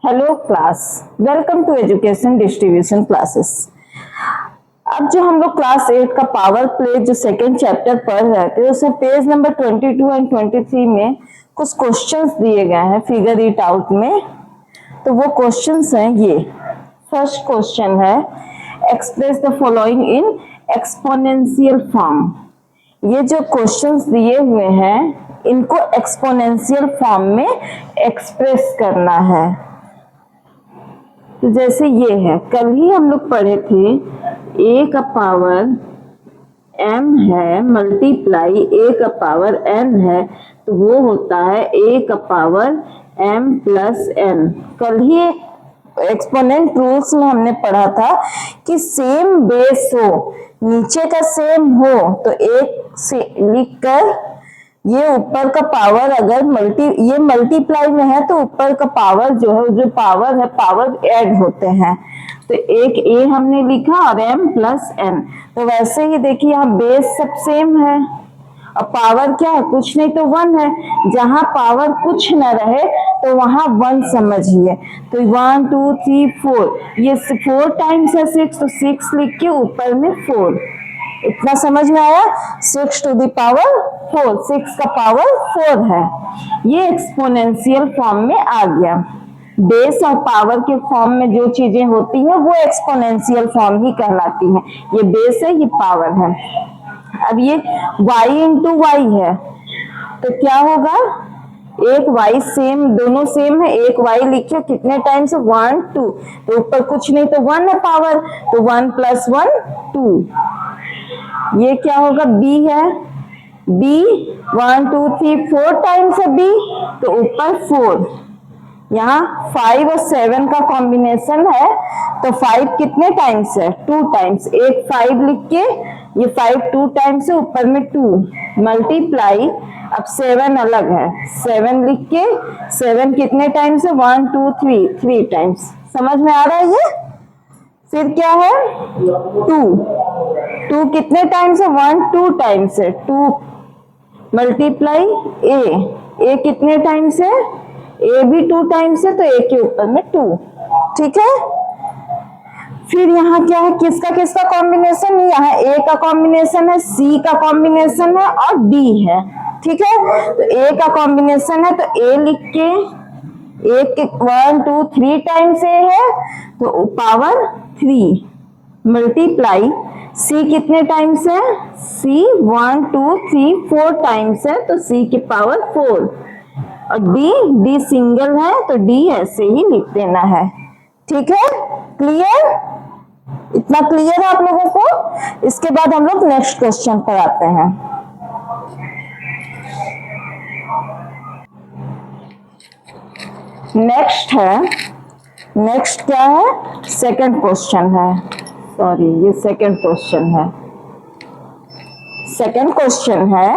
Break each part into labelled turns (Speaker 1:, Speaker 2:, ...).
Speaker 1: Hello class, welcome to education distribution classes. अब जो हम लोग क्लास 8 का पावर प्ले जो सेकेंड चैप्टर पढ़ रहे थे, उसमें पेज नंबर 22 एंड 23 में कुछ क्वेश्चंस दिए गए हैं फिगर इट आउट में। तो वो क्वेश्चंस हैं ये। फर्स्ट क्वेश्चन है express the following in exponential form. ये जो क्वेश्चंस दिए हुए हैं इनको एक्सपोनेंशियल फॉर्म में एक्सप्रेस करना है। तो जैसे ये है, कल ही हम लोग पढ़े थे a का पावर m है मल्टीप्लाई a का पावर n है, तो वो होता है a का पावर m प्लस n। कल ही एक्सपोनेंट रूल्स में हमने पढ़ा था कि सेम बेस हो, नीचे का सेम हो तो एक से लिखकर ये ऊपर का पावर अगर ये मल्टीप्लाई में है तो ऊपर का पावर जो पावर है पावर ऐड होते हैं। तो एक a हमने लिखा और m प्लस n। तो वैसे ही देखिए यहाँ बेस सब सेम है और पावर क्या है, कुछ नहीं तो 1 है। जहां पावर कुछ न रहे तो वहां 1 समझिए। तो 1 2 3 4, ये 4 टाइम्स है 6, तो 6 लिख के ऊपर में 4। इतना समझ में आया? 6 टू द पावर 4, 6 का पावर 4 है। ये एक्सपोनेंशियल फॉर्म में आ गया। बेस और पावर के फॉर्म में जो चीजें होती है वो एक्सपोनेंशियल फॉर्म ही कहलाती है। ये बेस है, ये पावर है। अब ये y इंटू वाई है तो क्या होगा, एक y सेम, दोनों सेम है, एक y लिखे कितने टाइम्स 1 2, तो ऊपर कुछ नहीं तो 1 है पावर, तो 1 प्लस 1 2। ये क्या होगा, b है, b 1 2 3 4 टाइम्स है b, तो ऊपर 4। यहाँ 5 और 7 का कॉम्बिनेशन है तो 5 कितने टाइम्स है 2 टाइम्स, एक 5 लिख के ये 5 2 टाइम्स है, ऊपर में 2 मल्टीप्लाई। अब 7 अलग है, 7 लिख के 7 कितने टाइम्स है 1 2 3 टाइम्स। समझ में आ रहा है ये? फिर क्या है 2 कितने टाइम्स है 1 2 टाइम्स है, 2 मल्टीप्लाई a कितने टाइम्स है, a भी 2 टाइम्स है तो a के ऊपर में 2। ठीक है। फिर यहाँ क्या है, किसका किसका कॉम्बिनेशन, यहाँ a का कॉम्बिनेशन है, c का कॉम्बिनेशन है और d है। ठीक है, तो a का कॉम्बिनेशन है तो a लिख के 1 2 3 टाइम्स a है तो पावर 3 मल्टीप्लाई c कितने टाइम्स है, c 1 2 3 4 टाइम्स है तो c की पावर 4। और d सिंगल है तो d ऐसे ही लिख देना है। ठीक है, क्लियर? इतना क्लियर है आप लोगों को? इसके बाद हम लोग नेक्स्ट क्वेश्चन पर आते हैं। नेक्स्ट क्या है, सेकंड क्वेश्चन है, सॉरी ये सेकंड क्वेश्चन है। सेकंड क्वेश्चन है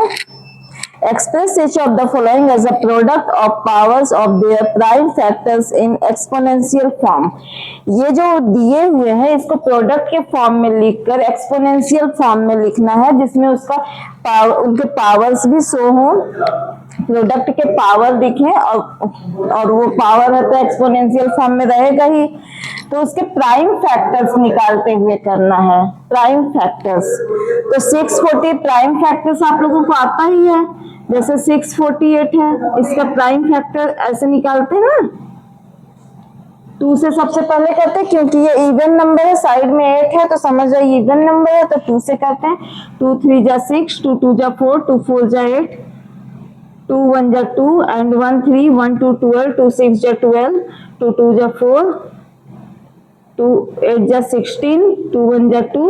Speaker 1: express each of the following as a product of powers of their prime factors in exponential form। ये जो दिए हुए हैं इसको प्रोडक्ट के फॉर्म में लिखकर एक्सपोनेंशियल फॉर्म में लिखना है, जिसमें उसका उनके पावर्स भी शो हो, प्रोडक्ट के पावर दिखे और वो पावर है तो एक्सपोनेंशियल फॉर्म में रहेगा ही। तो उसके प्राइम फैक्टर्स निकालते हुए करना है। प्राइम फैक्टर्स तो 640 प्राइम फैक्टर्स आप लोगों को आता ही है, जैसे 648 है, इसका प्राइम फैक्टर ऐसे निकालते हैं ना, 2 से सबसे पहले करते हैं क्योंकि ये इवन नंबर है, साइड में 8 है तो समझ जाइए इवन नंबर है तो 2 से करते हैं। 2 3 जा 6, 2 2 जा 4, 2 4 जा 8, 2 1 जा 2 एंड 1 3, 1 2 12, 2 6 जा 12, 2 2 जा 4, 2 8 जा 16, 2 1 जा 2।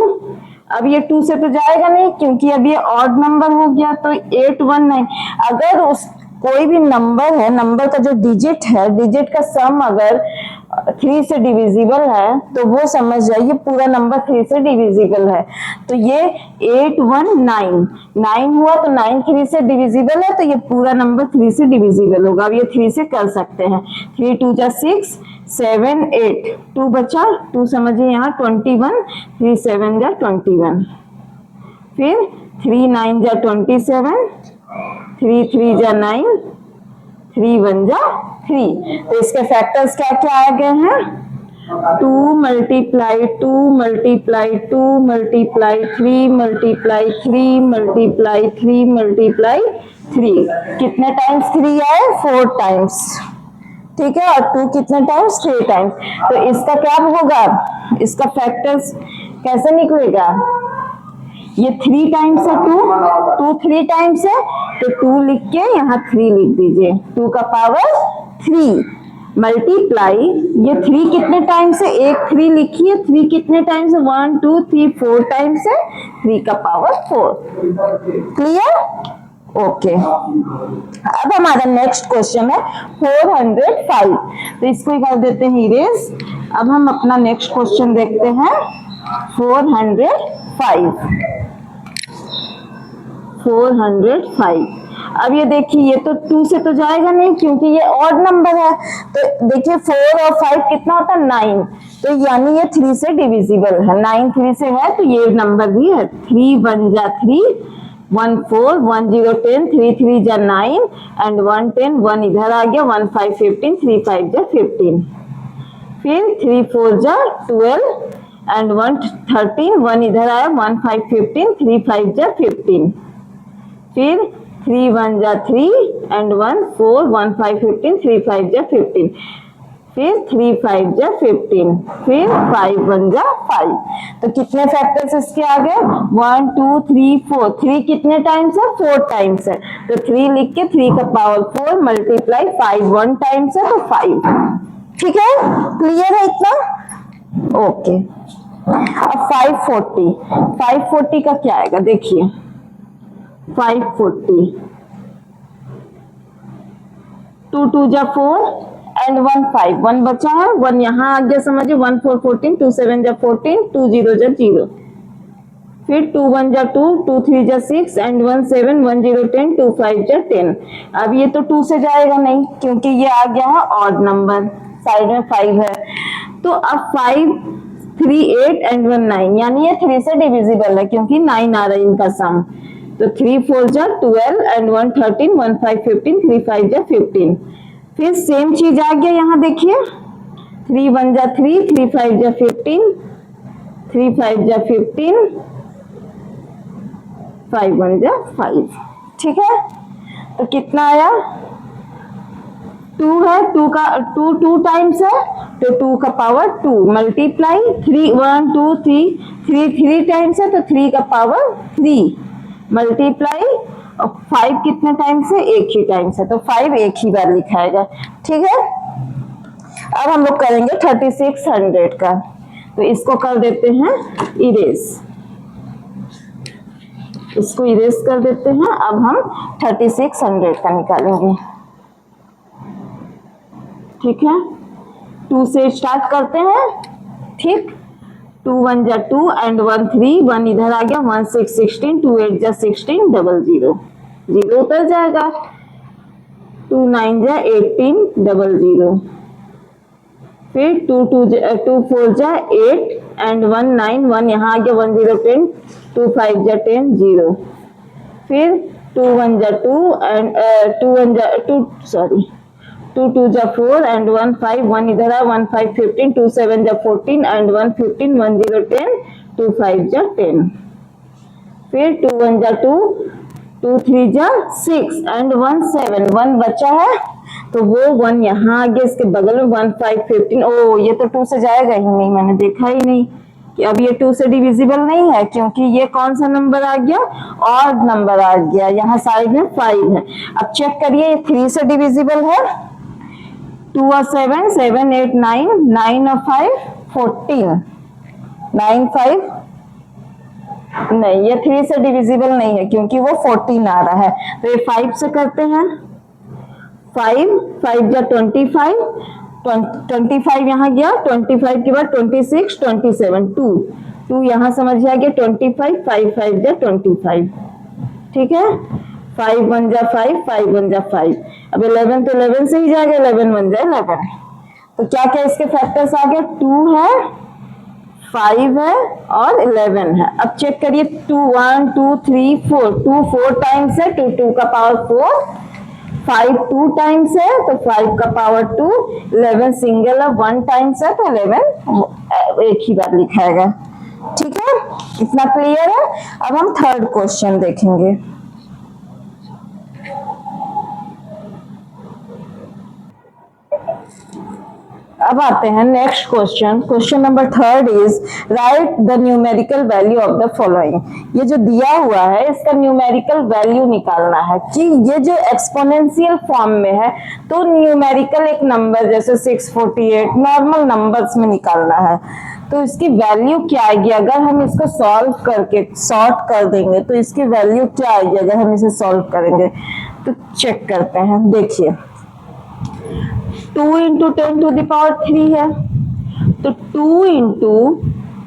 Speaker 1: अब ये 2 से तो जाएगा नहीं क्योंकि अब ये ऑड नंबर हो गया तो 8 1 9। अगर उस कोई भी नंबर है, नंबर का जो डिजिट है, डिजिट का सम अगर 3 से डिविजिबल है तो वो समझ जाइए पूरा नंबर 3 से डिविजिबल है। तो ये 8 1 9 हुआ तो 9 3 से डिविजिबल है तो ये पूरा नंबर 3 से डिविजिबल होगा। अब ये 3 से कर सकते हैं, 3 2 जा 6 7 8, 2 बचा, 2 समझिए यहाँ 21, 3 7 जा 21, फिर 3 9 जा 27, 3 3 जा 9, 3 1 जा 3। तो इसके फैक्टर्स क्या क्या आ गए हैं? 2 multiply 2 multiply 2 multiply 3 multiply 3 multiply 3 multiply 3। कितने टाइम्स 3 आए? 4 टाइम्स। ठीक है, और 2 कितने टाइम्स? 3 टाइम्स। तो इसका क्या होगा? इसका फैक्टर्स कैसे निकलेगा? ये 3 टाइम्स है, 2 3 टाइम्स है, तो 2 लिख के यहाँ 3 लिख दीजिए, 2 का पावर 3 मल्टीप्लाई ये 3 कितने टाइम्स है? एक 3 लिखिए, 3 कितने टाइम्स है? 1 2 3 4 टाइम्स है, 3 का पावर 4। क्लियर? ओके। अब हमारा नेक्स्ट क्वेश्चन है 405। तो इसको कर देते हैं इरेज। अब हम अपना नेक्स्ट क्वेश्चन देखते हैं 405। 405। अब ये देखिए, ये तो 2 से तो जाएगा नहीं क्योंकि ये ऑड नंबर है। तो देखिए 4 और 5 कितना होता है? 9। तो यानी ये 3 से डिविजिबल है। 9 3 से है, तो ये नंबर भी है। 3 1 जा 3, 1 4, 1 0 10, 3 3 जा 9 एंड 1 10, 1 इधर आ गया, 1 5 15, 3 5 जा 15। फिर 3 4 जा 12 एंड 1 13, 1 इधर आया, 1 5 15, 3 5 जा 15। फिर 3 1 जा 3 एंड 1 4, 1 5 15, 3 5 जा 15। फिर 3 5 जा 15, फिर 5 1 जा 5। तो कितने फैक्टर्स इसके आ गए? 1 2 3 4। 3 कितने टाइम्स है? 4 टाइम्स है, तो 3 लिख के 3 का पावर 4 मल्टीप्लाई 5 1 टाइम्स है, तो 5। ठीक है, क्लियर है इतना? ओके। अब 540 का क्या आएगा? देखिए 540, 2 2 जा 4 एंड 1 5, 1 बचा है, 1 यहाँ आ गया, समझिए 1 4 14, 2 7 जा 14, 2 0 जा 0। फिर 2 1 जा 2, 2 3 जा 6 एंड 1 7, 1 0 10, 2 5 जा 10। अब ये तो 2 से जाएगा नहीं क्योंकि ये आ गया है ऑड नंबर, साइड में 5 है। तो अब 5 3 8 एंड 1 9, यानी ये 3 से डिविजिबल है क्योंकि 9 आ रहा है इनका सम। तो 3 4 जा 12 एंड 1 13, 1 5 15, 3 5 जा 15। फिर सेम चीज आ गया, यहाँ देखिए 3 1 जा 3, 3 5 जा 15, 3 5 जा 15, 5 1 जा 5। ठीक है, तो कितना आया? 2 है, 2 का 2 टाइम्स है, तो 2 का पावर 2 मल्टीप्लाई 3 1 2 3 3 टाइम्स है, तो 3 का पावर 3 मल्टीप्लाई 5 कितने टाइम्स है? एक ही टाइम्स है, तो 5 एक ही बार लिखाएगा। ठीक है, अब हम लोग करेंगे 3600 का। तो इसको कर देते हैं इरेज, इसको इरेज कर देते हैं। अब हम 3600 का निकालेंगे। ठीक है, 2 से स्टार्ट करते हैं। ठीक, 2 1 जा 2 एंड 1 3, 1 इधर आ गया, 1 6 16, 2 8 जा 16, 0 0 0 उतर जाएगा, 2 9 जा 18, 0 0। फिर 2 4 जा 8 एंड 1 9, 1 यहाँ आ गया, 1 0 10, 2 5 जा 10 0। फिर 2 1 जा 2 एंड 2 2 जा 4 एंड 1 5, 1 इधर आ, 1 5 15, 2 7 जा 14 एंड 1 15, 1 0 10, 2 5 जा 10। फिर 2 1 जा 2, 2 3 जा 6 एंड 1 7, 1 बचा है, तो वो 1 यहाँ आ गया, इसके बगल में 1 5 15। ओ, ये तो 2 से जाएगा ही नहीं, मैंने देखा ही नहीं कि अब ये 2 से डिविजिबल नहीं है क्योंकि ये कौन सा नंबर आ गया? ऑड नंबर आ गया, यहाँ साइड में 5 है। अब चेक करिए, ये 3 से डिविजिबल है। 2 और 7, 7 8 9, 9 और 5 14, 9 5 नहीं, ये 3 से डिविजिबल नहीं है क्योंकि वो 14 आ रहा है। तो ये 5 से करते हैं। 5 5 जा 25, 25 यहाँ गया, 25 के बाद 26 27, 2 यहाँ समझ आ गया, 25 5 5 जा 25। ठीक है, 5 1 जा 5, 5 1 जा 5। अब 11 तो 11 से ही जाएगा, 11 1 जा 11। तो क्या क्या इसके फैक्टर्स आ गए? 2 है, 5 है और 11 है। अब चेक करिए, 2 1 2 3 4, 2 4 टाइम्स है, 2 2 का पावर 4, 5 2 टाइम्स है तो 5 का पावर 2, 11 सिंगल है 1 टाइम्स है तो 11 एक ही बार लिखाएगा। ठीक है, इतना क्लियर है। अब हम थर्ड क्वेश्चन देखेंगे। अब आते हैं next question. Question number third is right the numerical value of the following. ये जो दिया हुआ है इसका न्यूमेरिकल वैल्यू निकालना है कि ये जो एक्सपोनेंशियल फॉर्म में है तो न्यूमेरिकल एक नंबर जैसे 648 नॉर्मल नंबर्स में निकालना है, तो इसकी वैल्यू क्या आएगी अगर हम इसको सॉल्व करके सॉर्ट कर देंगे तो इसकी वैल्यू क्या आएगी अगर हम इसे सॉल्व करेंगे। तो चेक करते हैं, देखिए 2 इंटू 10 टू द पावर 3 है तो 2 इंटू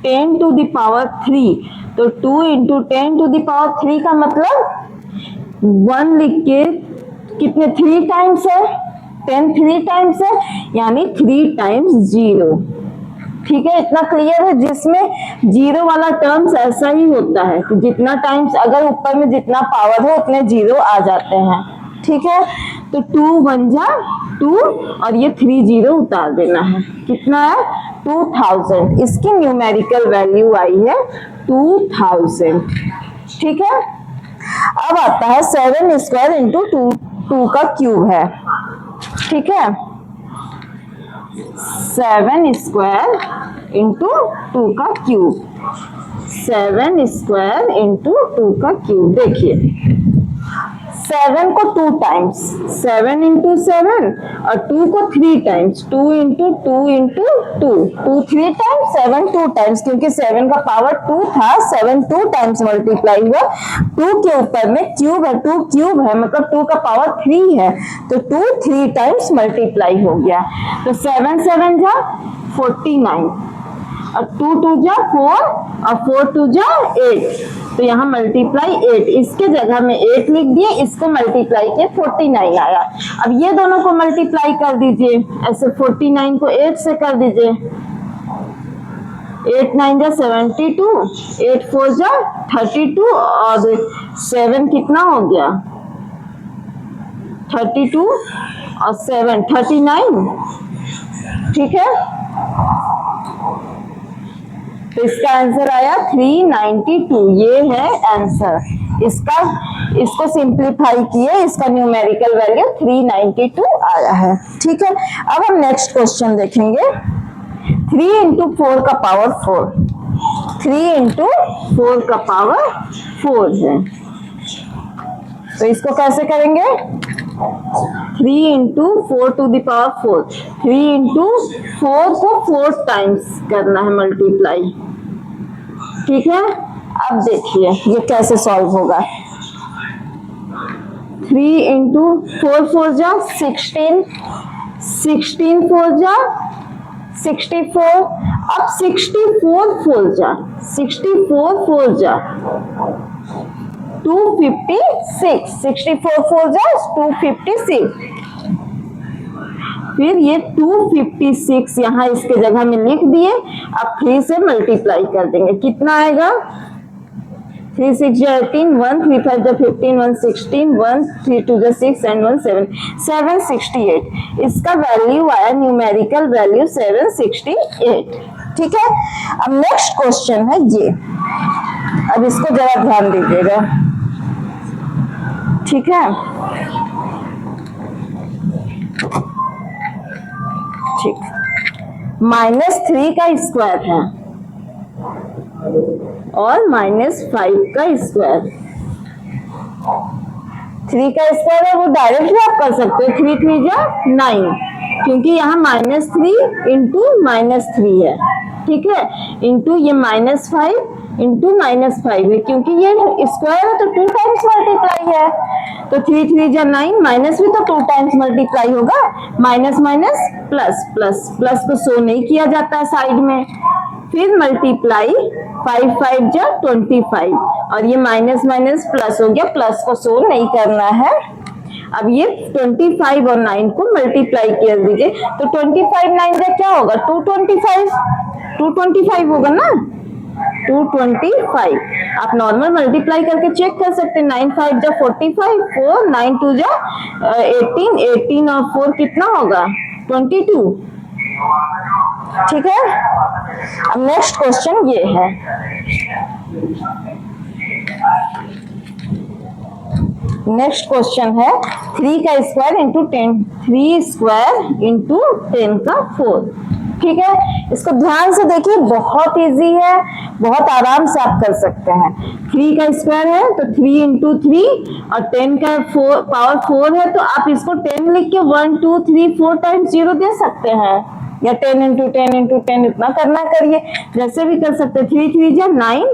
Speaker 1: 10 टू द पावर 3, तो 2 इंटू 10 टू द पावर 3 का मतलब 1 लिख के कितने 3 टाइम्स है, 10 3 टाइम्स है यानी 3 टाइम्स 0। ठीक है, इतना क्लियर है। जिसमें जीरो वाला टर्म्स ऐसा ही होता है कि जितना टाइम्स अगर ऊपर में जितना पावर हो उतने जीरो आ जाते हैं। ठीक है, तो 2 1 जा 2 और ये 3 जीरो उतार देना है। कितना है 2000। इसकी न्यूमेरिकल वैल्यू आई है 2000। ठीक है, अब आता है 7 स्क्वायर इंटू 2 का क्यूब है। ठीक है, 7 स्क्वायर इंटू 2 का क्यूब, 7 स्क्वायर इंटू 2 का क्यूब। देखिए 7 को 2 टाइम्स 7 इंटू 7 और 2 को 3 times 2 into 2 into 2 2 3 times 7 2 times, क्योंकि 7 का पावर 2 था 7 2 टाइम्स मल्टीप्लाई हुआ। 2 के ऊपर में क्यूब है, 2 क्यूब है मतलब 2 का पावर 3 है तो 2 3 टाइम्स मल्टीप्लाई हो गया। तो 7 7 जा 49 और 2 2 जा 4 और 4 2 जा 8, तो यहाँ मल्टीप्लाई 8, इसके जगह में 8 लिख दिए, इसको मल्टीप्लाई किए 49 आया। अब ये दोनों को मल्टीप्लाई कर दीजिए, ऐसे 49 को 8 से कर दीजिए, 8 9 जा 72, 8 4 जा 32 और 7 कितना हो गया 32 और 7 39। ठीक है, तो इसका आंसर आया 392। ये है आंसर इसका। इसको सिंप्लीफाई किए, इसका न्यूमेरिकल वैल्यू 392 आया है। ठीक है, अब हम नेक्स्ट क्वेश्चन देखेंगे। 3 इंटू 4 का पावर 4, 3 इंटू 4 का पावर 4 है, तो इसको कैसे करेंगे 3 into 4 to the power 4, 3 into 4 को 4 टाइम्स करना है मल्टीप्लाई। ठीक है, अब देखिए ये कैसे सॉल्व होगा। 3 इंटू 4 4 जा 16, 16 4 जा 64, अब 64 4 जा 64 4 जा 256, 64 4 जा 256, फिर ये 256 यहाँ इसके जगह में लिख दिए। अब 3 से मल्टीप्लाई कर देंगे, कितना आएगा 3 6 जा 18, 1 3 5 जा 15, 1 16, 1 3 2 जा 6 and 1 7, 768। इसका वैल्यू आया न्यूमेरिकल वैल्यू 768। ठीक है, अब नेक्स्ट क्वेश्चन है ये, अब इसको जरा ध्यान दीजिएगा। ठीक है, ठीक, -3 का स्क्वायर है और -5 का स्क्वायर। 3 का स्क्वायर है वो डायरेक्ट भी आप कर सकते हो, 3 3 जा 9, क्योंकि यहाँ -3 इंटू -3 है। ठीक है, इंटू ये -5 इंटू -5 है, क्योंकि ये स्क्वायर है तो 2 टाइम्स मल्टीप्लाई है, तो 3 3 जा 9, माइनस भी तो 2 टाइम्स मल्टीप्लाई होगा, minus minus plus, plus plus को शो नहीं किया जाता है साइड में, फिर मल्टीप्लाई 5 5 जा 25 और ये माइनस माइनस प्लस हो गया, प्लस को शो नहीं करना है। अब ये 25 और 9 को मल्टीप्लाई कर दीजिए, तो 25 9 जा क्या होगा 225 होगा ना, 225। आप नॉर्मल मल्टीप्लाई करके चेक कर सकते हैं। 9 5 जा 45, 4 9 2 जा 18, 18 और 4 कितना होगा 22। ठीक है। अब नेक्स्ट क्वेश्चन ये है, नेक्स्ट क्वेश्चन है 3 का स्क्वायर इंटू 10, 3 स्क्वायर इंटू 10 का 4। ठीक है, इसको ध्यान से देखिए, बहुत इजी है, बहुत आराम से आप कर सकते हैं। 3 का स्क्वायर है तो 3 इंटू 3 और 10 का पावर 4 है तो आप इसको 10 लिख के 1 2 3 4 टाइम्स 0 दे सकते हैं, या 10 इंटू 10 इंटू 10 इतना करना करिए, जैसे भी कर सकते हैं। 3 3 जा 9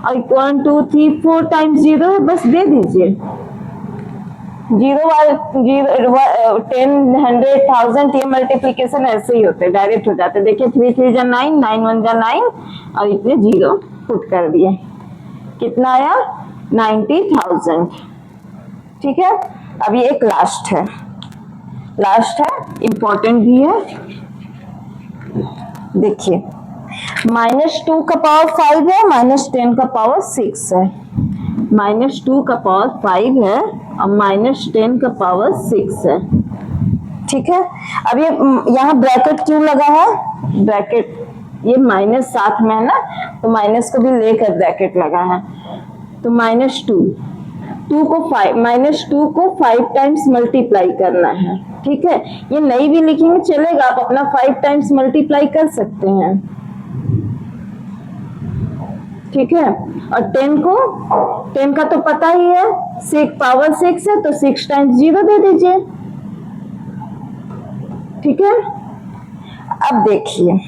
Speaker 1: और 1 2 3 4 टाइम्स 0 है, बस दे दीजिए। 0 10 100 1000 ये मल्टीप्लीकेशन ऐसे ही होते हैं, डायरेक्ट हो जाते हैं। देखिए 3 3 जा 9, 9 1 जा 9 और इतने 0 पुट कर दिए, कितना आया 90,000। ठीक है। अब ये एक लास्ट है, लास्ट है, इंपॉर्टेंट भी है। देखिए -2 का पावर 5 है, -10 का पावर 6 है। -2 का पावर 5 है और -10 का पावर 6 है। ठीक है। अब ये यहाँ ब्रैकेट क्यों लगा है, ब्रैकेट ये माइनस साथ में है ना, तो माइनस को भी लेकर ब्रैकेट लगा है। तो -2 को 5 टाइम्स मल्टीप्लाई करना है। ठीक है, ये नहीं भी लिखेंगे चलेगा, आप अपना 5 टाइम्स मल्टीप्लाई कर सकते हैं। ठीक है। और 10 का तो पता ही है, 6 पावर 6 है तो 6 टाइम्स 0 दे दीजिए। ठीक है। अब देखिए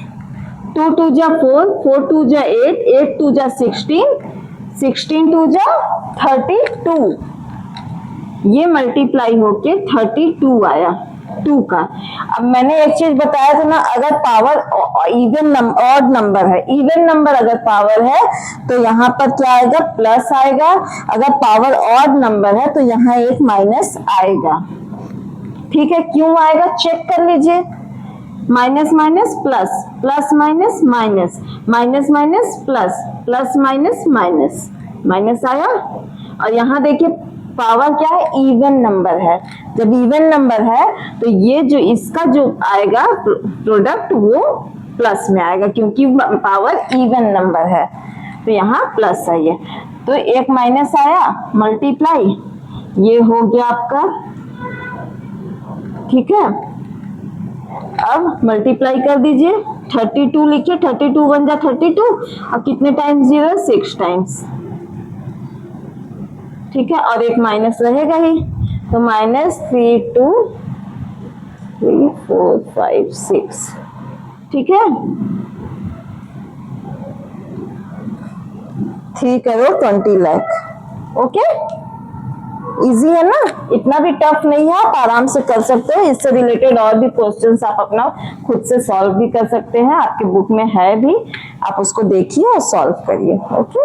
Speaker 1: 2 2 जा 4, 4 2 जा 8, 8 2 जा 16, 16 2 जा 32, ये मल्टीप्लाई होके 32 आया 2 का। अब मैंने एक चीज बताया था ना, अगर पावर इवन ऑड नंबर है, इवन नंबर अगर पावर है तो यहाँ पर क्या आएगा, प्लस आएगा। अगर पावर ऑड नंबर है तो यहाँ एक माइनस आएगा। ठीक है, क्यों आएगा चेक कर लीजिए। Minus minus plus, plus minus minus, minus minus plus, plus minus minus, minus आया। और यहाँ देखिए पावर क्या है, इवन नंबर है। जब इवन नंबर है तो ये जो इसका जो आएगा प्रोडक्ट वो प्लस में आएगा, क्योंकि पावर इवन नंबर है। तो यहाँ प्लस आई है, तो एक माइनस आया, मल्टीप्लाई, ये हो गया आपका। ठीक है। अब मल्टीप्लाई कर दीजिए, 32 लिखिए, 32 1 जा 32 और कितने टाइम्स 0, 6 टाइम्स। ठीक है, और एक माइनस रहेगा ही, तो -3 2 3 4 5 6। ठीक है, 3 करोड़ 20 लाख। ओके, इजी है ना, इतना भी टफ नहीं है, आप आराम से कर सकते हो। इससे रिलेटेड और भी क्वेश्चंस आप अपना खुद से सॉल्व भी कर सकते हैं, आपके बुक में है भी, आप उसको देखिए और सॉल्व करिए। ओके।